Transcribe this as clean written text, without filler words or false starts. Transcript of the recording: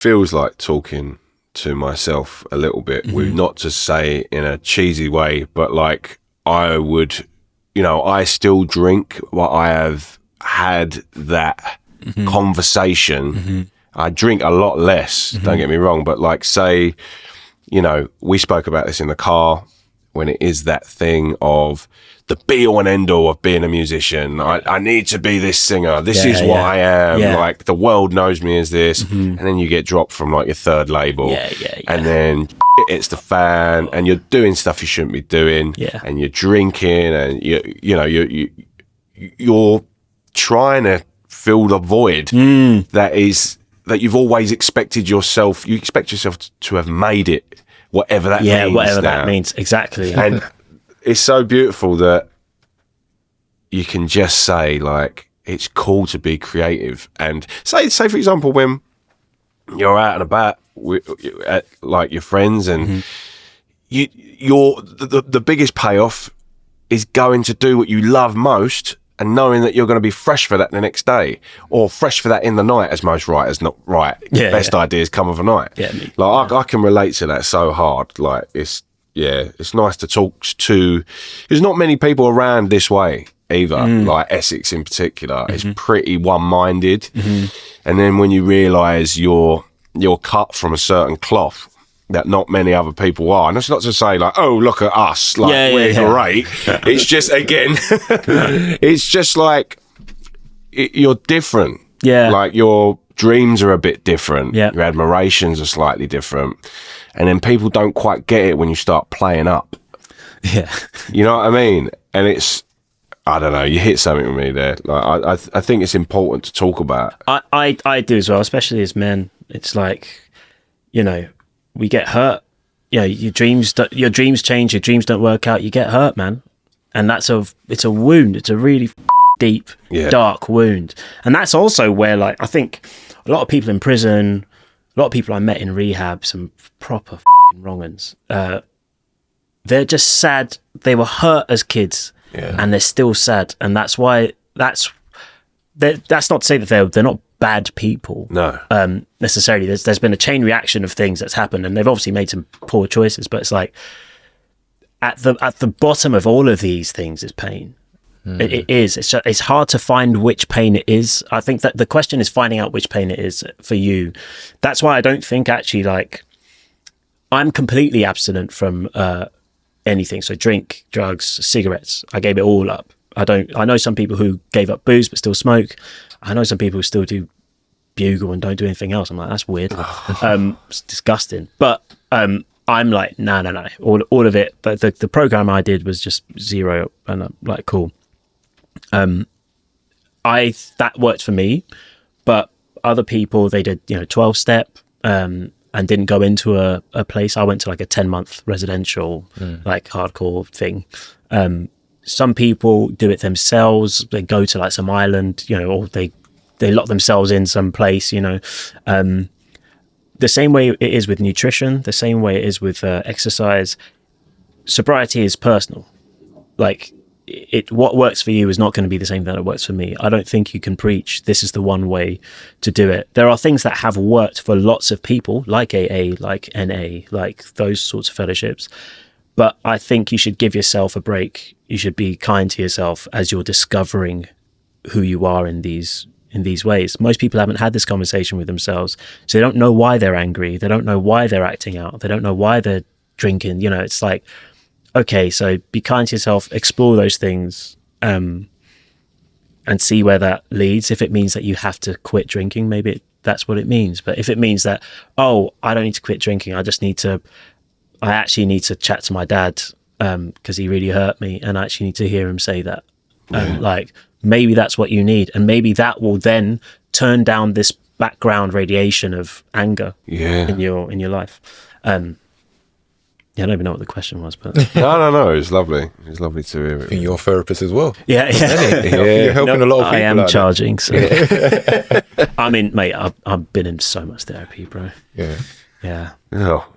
feels like talking to myself a little bit, with not to say in a cheesy way, but like I would, I still drink, but I have had that conversation. I drink a lot less, don't get me wrong, but like say, we spoke about this in the car, when it is that thing of the be all and end all of being a musician. I need to be this singer. This is what I am. Yeah. Like the world knows me as this. And then you get dropped from like your third label. And then it's the fan and you're doing stuff you shouldn't be doing. And you're drinking and you're trying to fill the void that you've always expected yourself. You expect yourself to have made it, whatever that means. Yeah, whatever that means. Exactly. And it's so beautiful that you can just say, like, it's cool to be creative. And say for example, when you're out and about with like your friends, and the biggest payoff is going to do what you love most and knowing that you're going to be fresh for that the next day, or fresh for that in the night, as most writers not write. Best ideas come overnight. I can relate to that so hard. Like it's nice to talk to. There's not many people around this way either. Like Essex in particular, it's pretty one-minded. And then when you realise you're cut from a certain cloth that not many other people are, and that's not to say like, oh, look at us, like we're great. It's just, again, it's just like you're different. Like your dreams are a bit different. Your admirations are slightly different. And then people don't quite get it when you start playing up. You know what I mean? And it's, I don't know, you hit something with me there. Like I think it's important to talk about. I do as well, especially as men. It's like, we get hurt. Your dreams change, your dreams don't work out, you get hurt, man. And it's a wound. It's a really deep, dark wound. And that's also where, like, I think a lot of people in prison, a lot of people I met in rehab, some proper wrong-uns, they're just sad. They were hurt as kids, and they're still sad. And that's why, that's not to say that they're not bad people. No. Necessarily. There's been a chain reaction of things that's happened, and they've obviously made some poor choices, but it's like at the bottom of all of these things is pain. It is. It's hard to find which pain it is. I think that the question is finding out which pain it is for you. That's why I don't think actually, like, I'm completely abstinent from anything. So drink, drugs, cigarettes. I gave it all up. I know some people who gave up booze but still smoke. I know some people who still do bugle and don't do anything else. I'm like, that's weird. It's disgusting. But I'm like, no. All of it. But the program I did was just zero, and I'm like, cool. That worked for me, but other people, they did 12-step and didn't go into a place. I went to like a 10-month residential like hardcore thing. Some people do it themselves. They go to like some island, or they lock themselves in some place, the same way it is with nutrition, the same way it is with exercise. Sobriety is personal. Like, what works for you is not going to be the same thing that works for me. I don't think you can preach this is the one way to do it. There are things that have worked for lots of people, like AA, like NA, like those sorts of fellowships. But I think you should give yourself a break. You should be kind to yourself as you're discovering who you are in these ways. Most people haven't had this conversation with themselves, so they don't know why they're angry. They don't know why they're acting out. They don't know why they're drinking. It's like, okay, so be kind to yourself, explore those things, and see where that leads. If it means that you have to quit drinking, maybe that's what it means. But if it means that, oh, I don't need to quit drinking, I actually need to chat to my dad because he really hurt me, and I actually need to hear him say that. Like, maybe that's what you need, and maybe that will then turn down this background radiation of anger in your life. I don't even know what the question was, but no, it was lovely. It was lovely to hear it. I think you're a therapist as well. Yeah. You're helping a lot of people. I am charging. So. I mean, mate, I've been in so much therapy, bro. Yeah. Oh,